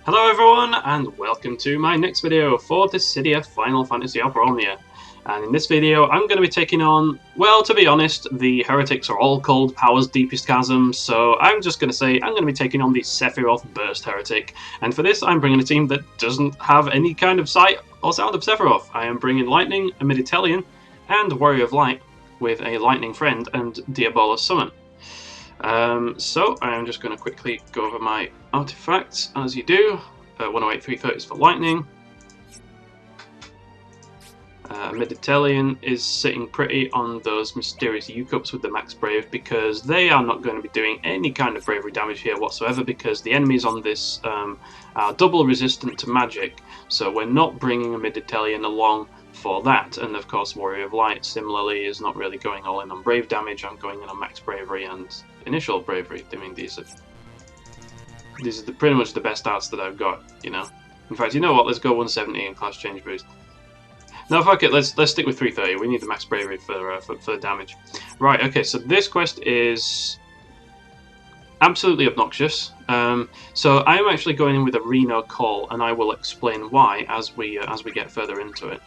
Hello everyone, and welcome to my next video for the City of Final Fantasy Opera. And in this video, I'm going to be taking on, well, to be honest, the heretics are all called Power's Deepest Chasm, so I'm just going to say I'm going to be taking on the Sephiroth Burst Heretic. And for this, I'm bringing a team that doesn't have any kind of sight or sound of Sephiroth. I am bringing Lightning, Amidatelion, and Warrior of Light, with a Lightning Friend and Diabolus Summon. So I'm just going to quickly go over my artifacts, as you do. 108-330 is for Lightning. Amidatelion is sitting pretty on those mysterious U-Cups with the Max Brave, because they are not going to be doing any kind of bravery damage here whatsoever, because the enemies on this are double resistant to magic, so we're not bringing Amidatelion along for that. And of course Warrior of Light similarly is not really going all in on brave damage. I'm going in on max bravery and initial bravery. I mean, these are pretty much the best stats that I've got, you know. In fact, you know what, let's go 170 and class change boost. No, fuck it, let's stick with 330. We need the max bravery for the damage. Right, okay, so this quest is absolutely obnoxious. So I am actually going in with a Reno call, and I will explain why as we get further into it.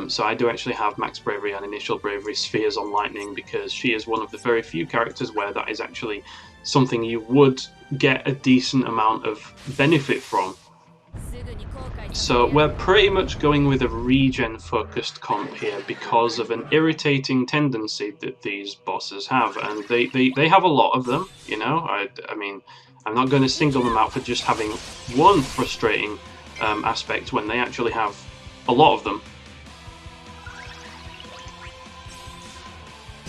So I do actually have max bravery and initial bravery spheres on Lightning, because she is one of the very few characters where that is actually something you would get a decent amount of benefit from. So we're pretty much going with a regen focused comp here because of an irritating tendency that these bosses have, and they have a lot of them, you know. I mean, I'm not going to single them out for just having one frustrating aspect when they actually have a lot of them.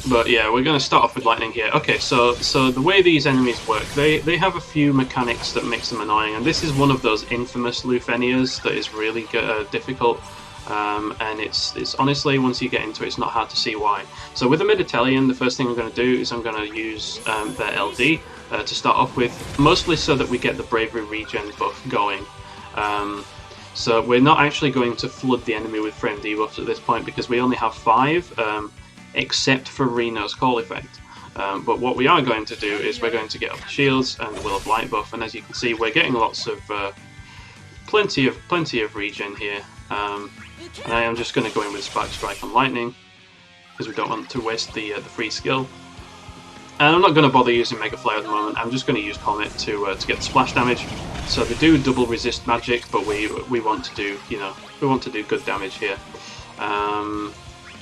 But yeah, we're going to start off with Lightning here. Okay, so the way these enemies work, they have a few mechanics that makes them annoying, and this is one of those infamous LUFENIAs that is really difficult. And it's honestly, once you get into it, it's not hard to see why. So with Amidatelion, the first thing I'm going to do is I'm going to use their LD to start off with, mostly so that we get the bravery regen buff going. So we're not actually going to flood the enemy with frame debuffs at this point, because we only have 5. Except for Reno's call effect. But what we are going to do is we're going to get up the shields and the Will of Light buff, and as you can see, we're getting lots of plenty of regen here. And I am just going to go in with Spark Strike on Lightning, because we don't want to waste the free skill. And I'm not going to bother using Mega Flare at the moment. I'm just going to use Comet to get the splash damage. So they do double resist magic, but we want to do, you know, we want to do good damage here.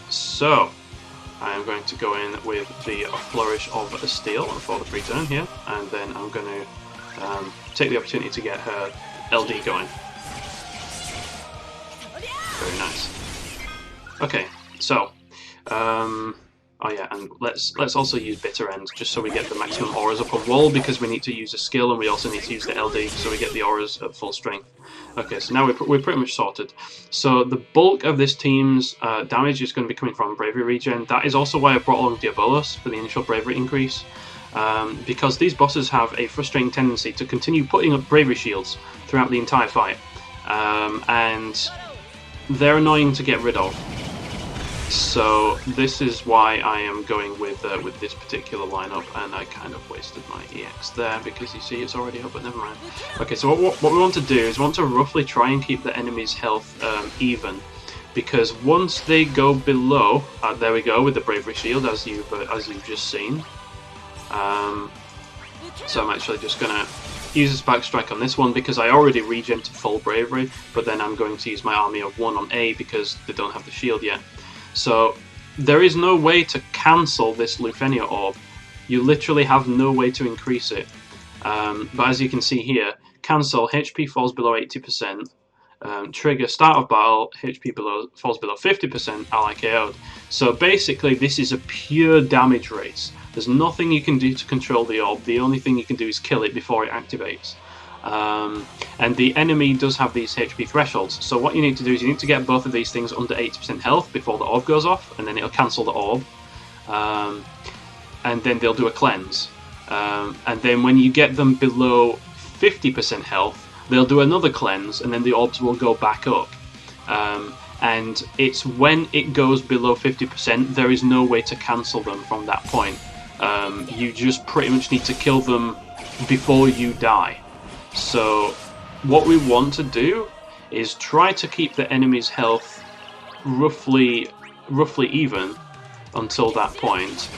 So I am going to go in with the Flourish of Steel for the free turn here, and then I'm going to take the opportunity to get her LD going. Very nice. Okay, so oh yeah, and let's also use Bitter End just so we get the maximum auras up on WoL, because we need to use a skill and we also need to use the LD so we get the auras at full strength. Okay, so now we're pretty much sorted. So the bulk of this team's damage is going to be coming from bravery regen. That is also why I brought along Diabolus for the initial bravery increase, because these bosses have a frustrating tendency to continue putting up bravery shields throughout the entire fight, and they're annoying to get rid of. So this is why I am going with this particular lineup, and I kind of wasted my EX there because you see it's already up, but never mind. Okay, so what we want to do is we want to roughly try and keep the enemy's health even, because once they go below, there we go with the bravery shield as you've just seen. So I'm actually just gonna use a Spark Strike on this one because I already regen to full bravery, but then I'm going to use my army of 1 on A because they don't have the shield yet. So there is no way to cancel this LUFENIA orb. You literally have no way to increase it. But as you can see here, cancel, HP falls below 80%. Trigger, start of battle, HP falls below 50%, ally KO'd. So basically this is a pure damage race. There's nothing you can do to control the orb. The only thing you can do is kill it before it activates. And the enemy does have these HP thresholds, so what you need to do is you need to get both of these things under 80% health before the orb goes off, and then it'll cancel the orb, and then they'll do a cleanse, and then when you get them below 50% health, they'll do another cleanse, and then the orbs will go back up. And it's when it goes below 50%, there is no way to cancel them from that point. You just pretty much need to kill them before you die. So what we want to do is try to keep the enemy's health roughly even until that point.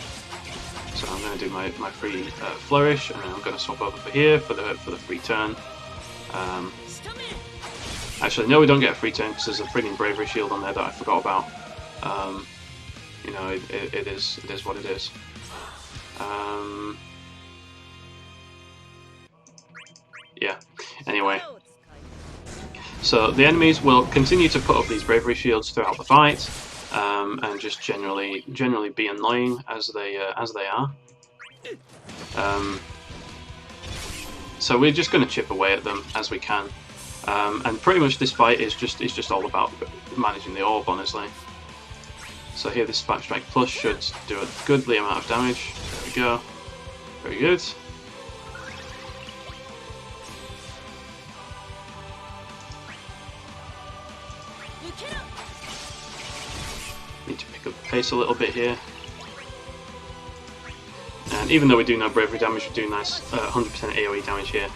So I'm going to do my free flourish, and then I'm going to swap over for here for the free turn. Actually, no, we don't get a free turn because there's a frigging bravery shield on there that I forgot about. You know, it is what it is. Yeah. Anyway, so the enemies will continue to put up these bravery shields throughout the fight, and just generally be annoying as they are. So we're just going to chip away at them as we can, and pretty much this fight is just all about managing the orb, honestly. So here, this Spark Strike Plus should do a goodly amount of damage. There we go. Very good. Need to pick up the pace a little bit here. And even though we do no bravery damage, we do nice 100% AoE damage here.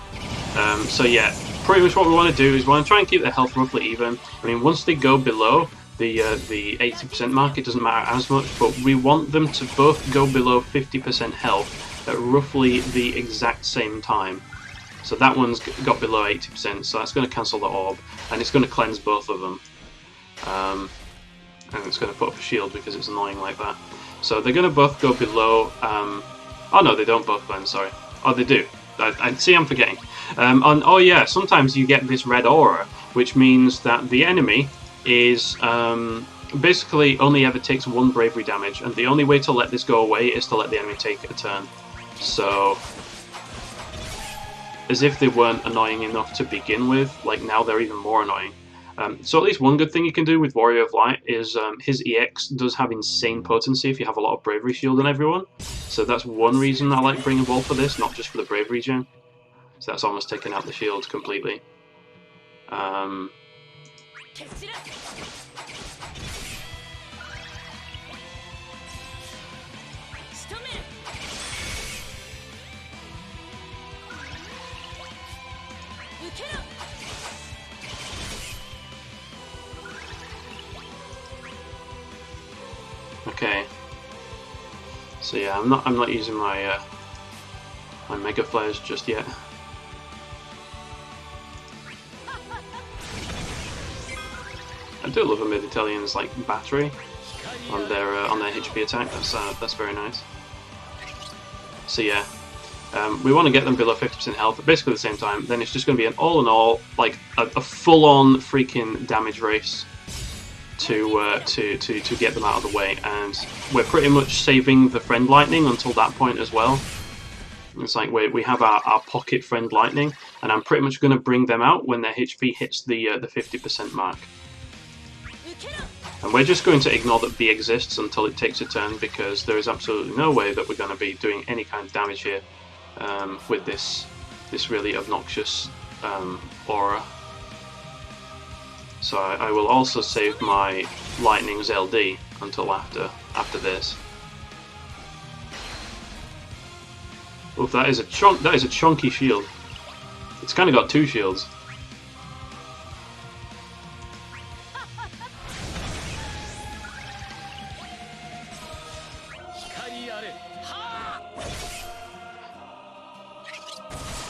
So yeah, pretty much what we want to do is we want to try and keep their health roughly even. I mean, once they go below the 80% mark, it doesn't matter as much, but we want them to both go below 50% health at roughly the exact same time. So that one's got below 80%, so that's going to cancel the orb, and it's going to cleanse both of them. And it's going to put up a shield because it's annoying like that. So they're going to both go below... oh no, they don't both cleanse, sorry. Oh, they do. I see, I'm forgetting. Oh yeah, sometimes you get this red aura, which means that the enemy is basically only ever takes one bravery damage, and the only way to let this go away is to let the enemy take a turn. So, as if they weren't annoying enough to begin with, like now they're even more annoying. So at least one good thing you can do with Warrior of Light is his EX does have insane potency if you have a lot of bravery shield on everyone. So that's one reason I like bringing Ball for this, not just for the bravery gen. So that's almost taken out the shield completely. Okay. So yeah, I'm not using my my Mega Flares just yet. I do love Amidatelions like battery on their HP attack. That's very nice. So yeah, we want to get them below 50% health at basically the same time. Then it's just going to be an all in all, like a full-on freaking damage race to get them out of the way, and we're pretty much saving the friend lightning until that point as well. It's like we have our pocket friend lightning, and I'm pretty much going to bring them out when their HP hits the 50% mark. And we're just going to ignore that B exists until it takes a turn, because there is absolutely no way that we're going to be doing any kind of damage here with this really obnoxious aura. So I will also save my Lightning's LD until after this. Oof, that is a chunky shield. It's kind of got two shields.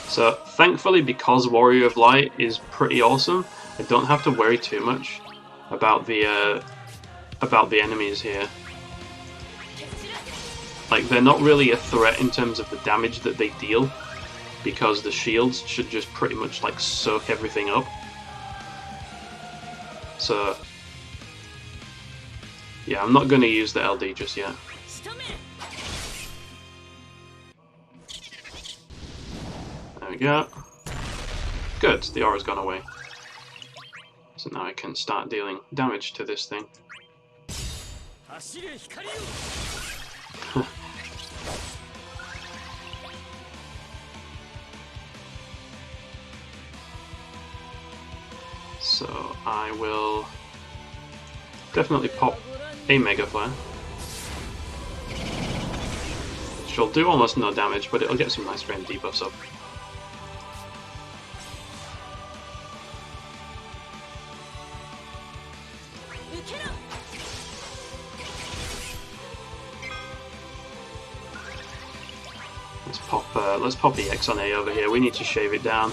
So thankfully, because Warrior of Light is pretty awesome, I don't have to worry too much about the enemies here. Like, they're not really a threat in terms of the damage that they deal, because the shields should just pretty much like soak everything up. So yeah, I'm not going to use the LD just yet. There we go. Good, the aura's gone away. So now I can start dealing damage to this thing. So I will definitely pop a Mega Flare. Which will do almost no damage, but it'll get some nice range debuffs up. Let's pop the X on A over here. We need to shave it down.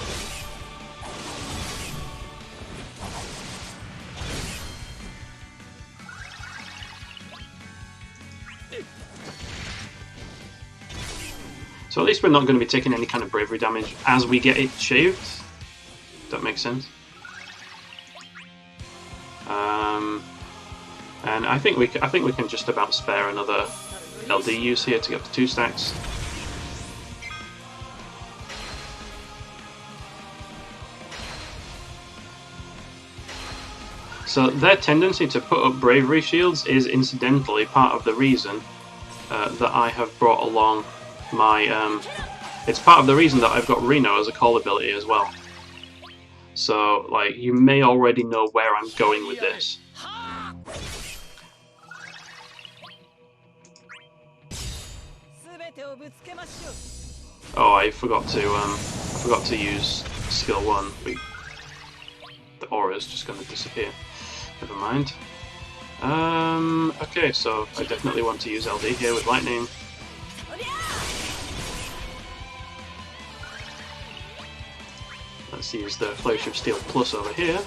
So at least we're not going to be taking any kind of bravery damage as we get it shaved. That makes sense. And I think we can just about spare another LD use here to get up to 2 stacks. So their tendency to put up bravery shields is incidentally part of the reason that I have brought along my... it's part of the reason that I've got Reno as a call ability as well. So, like, you may already know where I'm going with this. Oh, I forgot to use skill 1. The aura is just going to disappear. Never mind. Okay, so I definitely want to use LD here with lightning. Let's use the Flourish of Steel Plus over here.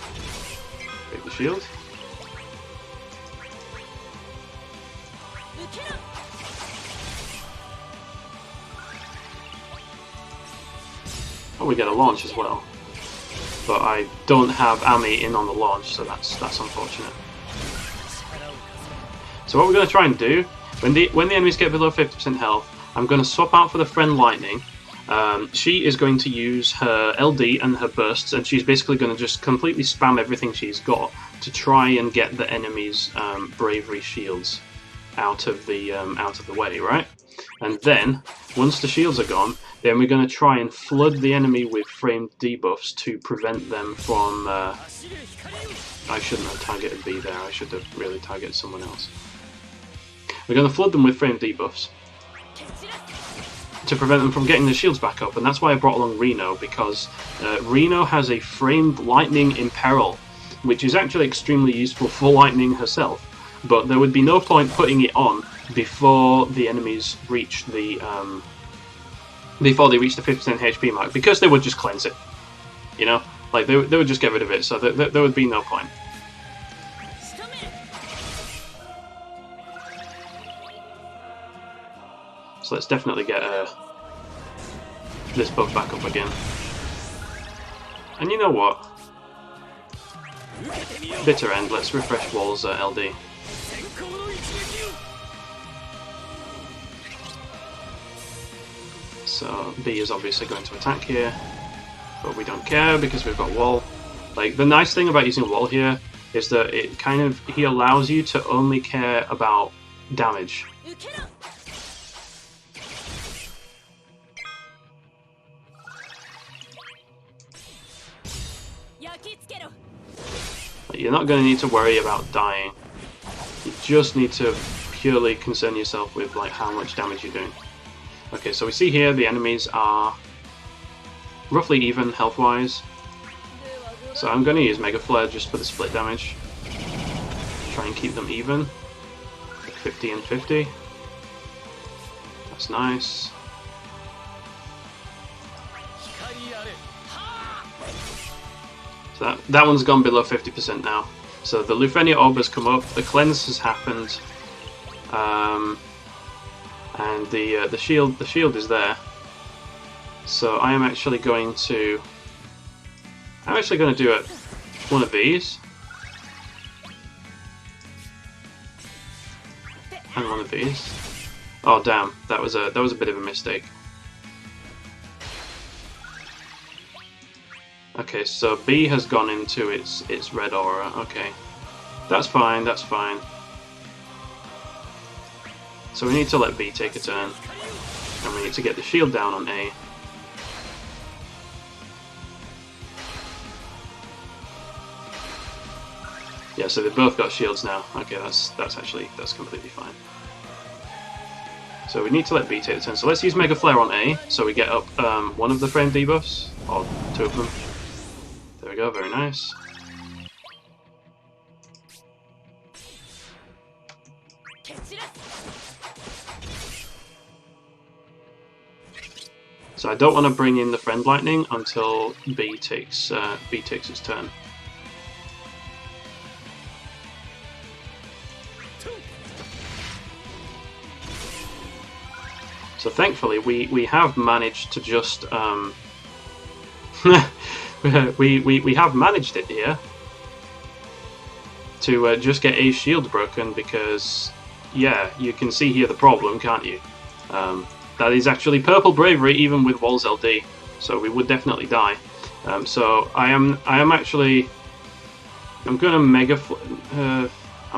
Break the shield. Oh, we get a launch as well. But I don't have Ami in on the launch, so that's unfortunate. So what we're going to try and do, when the enemies get below 50% health, I'm going to swap out for the friend Lightning. She is going to use her LD and her bursts, and she's basically going to just completely spam everything she's got to try and get the enemy's bravery shields out of the way, right? And then once the shields are gone, then we're going to try and flood the enemy with framed debuffs to prevent them from... I shouldn't have targeted B there, I should have really targeted someone else. We're going to flood them with framed debuffs to prevent them from getting their shields back up, and that's why I brought along Reno, because Reno has a framed lightning imperil, which is actually extremely useful for lightning herself, but there would be no point putting it on before the enemies reach the 50% HP mark, because they would just cleanse it, you know, like they would just get rid of it, so there would be no point. So let's definitely get this buff back up again. And you know what? Bitter End, let's refresh WoL's LD. So B is obviously going to attack here, but we don't care because we've got WoL. Like, the nice thing about using WoL here is that it kind of, he allows you to only care about damage. You're not going to need to worry about dying. You just need to purely concern yourself with like how much damage you're doing. Okay, so we see here the enemies are roughly even health-wise. So I'm going to use Mega Flare just for the split damage. Try and keep them even. Like 50 and 50. That's nice. So that one's gone below 50% now. So the Lufenia orb has come up, the cleanse has happened, and the shield is there. So I'm actually going to do it one of these and one of these. Oh damn, that was a bit of a mistake. Okay, so B has gone into its red aura. Okay, that's fine. That's fine. So we need to let B take a turn, and we need to get the shield down on A. Yeah, so they've both got shields now. Okay, that's completely fine. So we need to let B take the turn. So let's use Mega Flare on A, so we get up one of the frame debuffs, or two of them. There we go, very nice. So I don't want to bring in the friend lightning until B takes its turn. So thankfully we have managed to just we have managed it here to just get A's shield broken, because yeah, you can see here the problem, can't you? That is actually purple bravery even with WoL's LD, so we would definitely die. So I am actually, I'm gonna mega. Am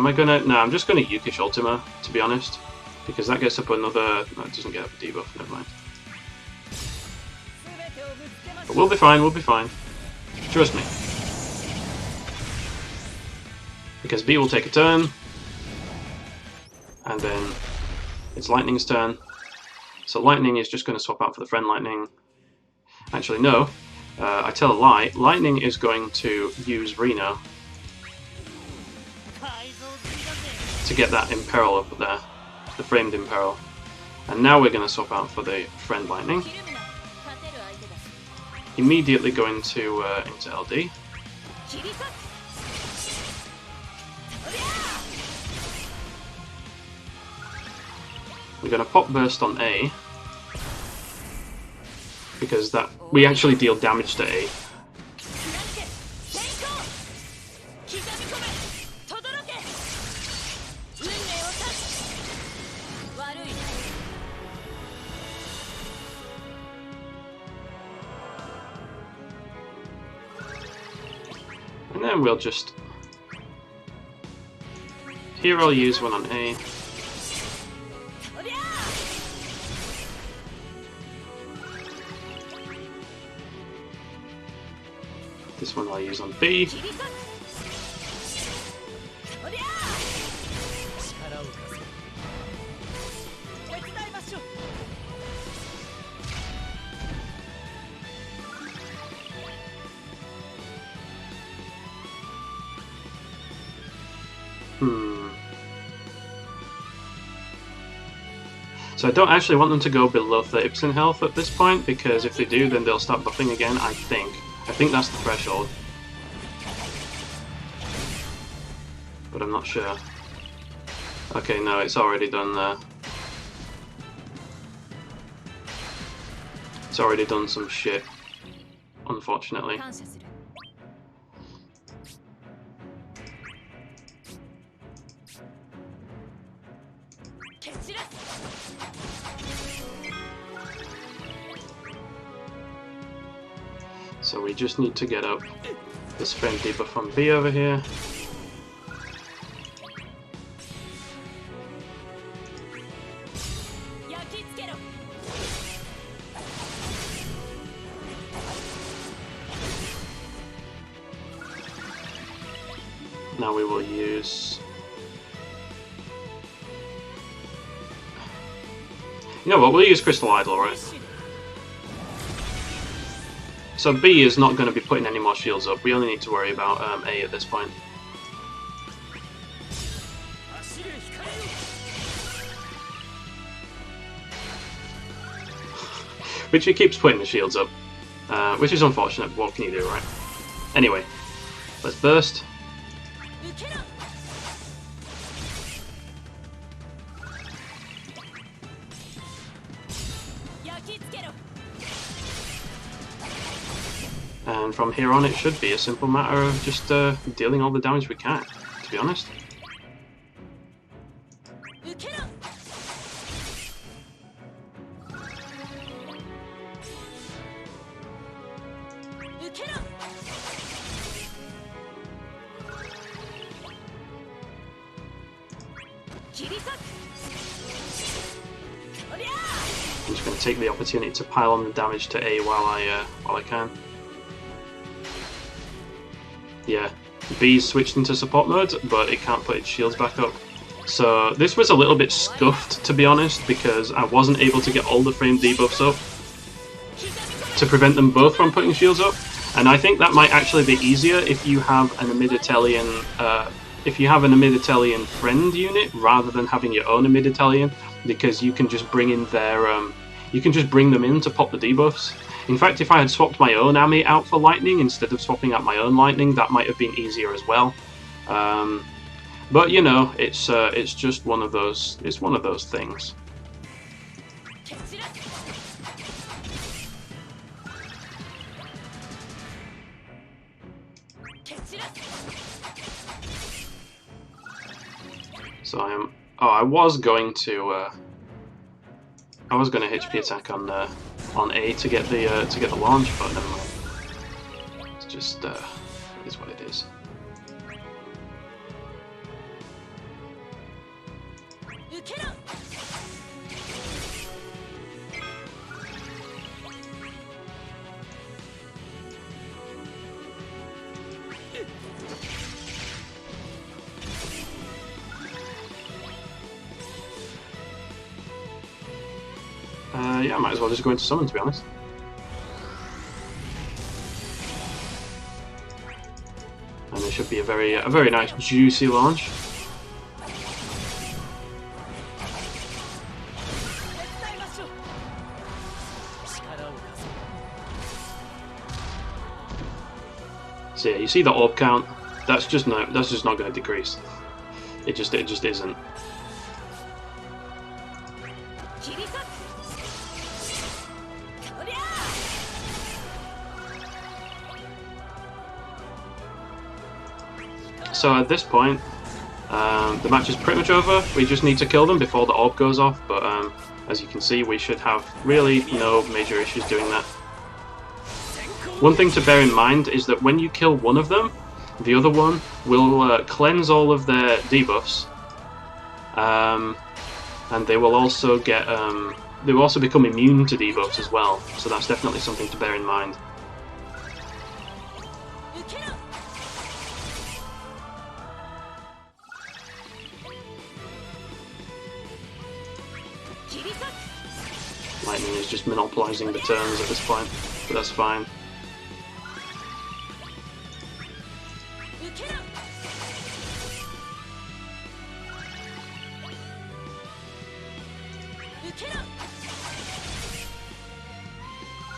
I gonna? No, I'm just gonna Yukish Ultima, to be honest, because that gets up another. No, it doesn't get up a debuff. Never mind. But we'll be fine. We'll be fine. Trust me. Because B will take a turn, and then it's Lightning's turn. So Lightning is just going to swap out for the friend Lightning. Actually, no. I tell a lie. Lightning is going to use Reno to get that imperil up there, the framed imperil. And now we're going to swap out for the friend Lightning. Immediately go into LD. We're going to pop burst on A, because that we actually deal damage to A. And then we'll just... Here I'll use one on A. This one I'll use on B. So I don't actually want them to go below 30% health at this point, because if they do, then they'll start buffing again, I think. I think that's the threshold. But I'm not sure. Okay, no, it's already done there. It's already done some shit, unfortunately. So we just need to get up this friend debuff on B over here. Now we will use... You know what, we'll use Crystal Idol, right? So B is not going to be putting any more shields up. We only need to worry about A at this point. Which he keeps putting the shields up, which is unfortunate, but what can you do, right? Anyway, let's burst. And from here on it should be a simple matter of just dealing all the damage we can, to be honest. I'm just going to take the opportunity to pile on the damage to A while I can. Yeah, B's switched into support mode, but it can't put its shields back up. So this was a little bit scuffed, to be honest, because I wasn't able to get all the frame debuffs up to prevent them both from putting shields up. And I think that might actually be easier if you have an Amidatelion if you have an Amidatelion friend unit rather than having your own Amidatelion, because you can just bring in their you can just bring them in to pop the debuffs. In fact, if I had swapped my own Ami out for lightning instead of swapping out my own lightning, that might have been easier as well. But you know, it's just one of those. It's one of those things. So I am. Oh, I was going to HP attack on A to get the launch, but never mind. It's just it is what it is. Yeah, I might as well just go into summon, to be honest. And it should be a very nice, juicy launch. So yeah, you see the orb count. That's just not going to decrease. It just isn't. So at this point, the match is pretty much over. We just need to kill them before the orb goes off, but as you can see, we should have really no major issues doing that. One thing to bear in mind is that when you kill one of them, the other one will cleanse all of their debuffs, and they will also get they will also become immune to debuffs as well. So that's definitely something to bear in mind. Lightning is just monopolizing the turns at this point, but that's fine.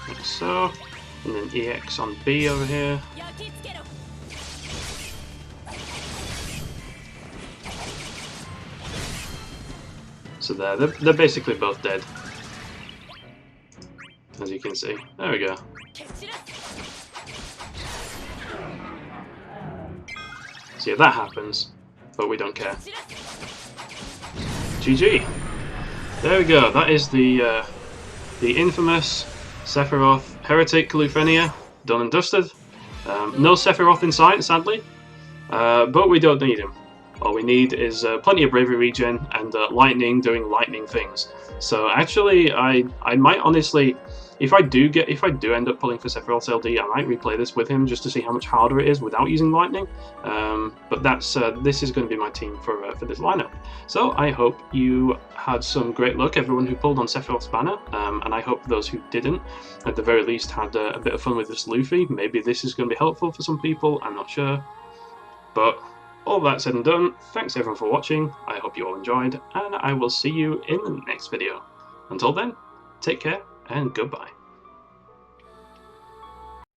Like so, and then EX on B over here. So they're basically both dead. As you can see. There we go. So yeah, that happens, but we don't care. GG! There we go, that is the infamous Sephiroth Heretic LUFENIA, done and dusted. No Sephiroth in sight, sadly, but we don't need him. All we need is plenty of bravery regen and lightning doing lightning things. So actually, I might honestly, if I do end up pulling for Sephiroth's LD, I might replay this with him just to see how much harder it is without using lightning. But that's this is going to be my team for this lineup. So I hope you had some great luck, everyone who pulled on Sephiroth's banner, and I hope those who didn't, at the very least, had a bit of fun with this Luffy. Maybe this is going to be helpful for some people. I'm not sure, but. All that said and done, thanks everyone for watching, I hope you all enjoyed, and I will see you in the next video. Until then, take care, and goodbye.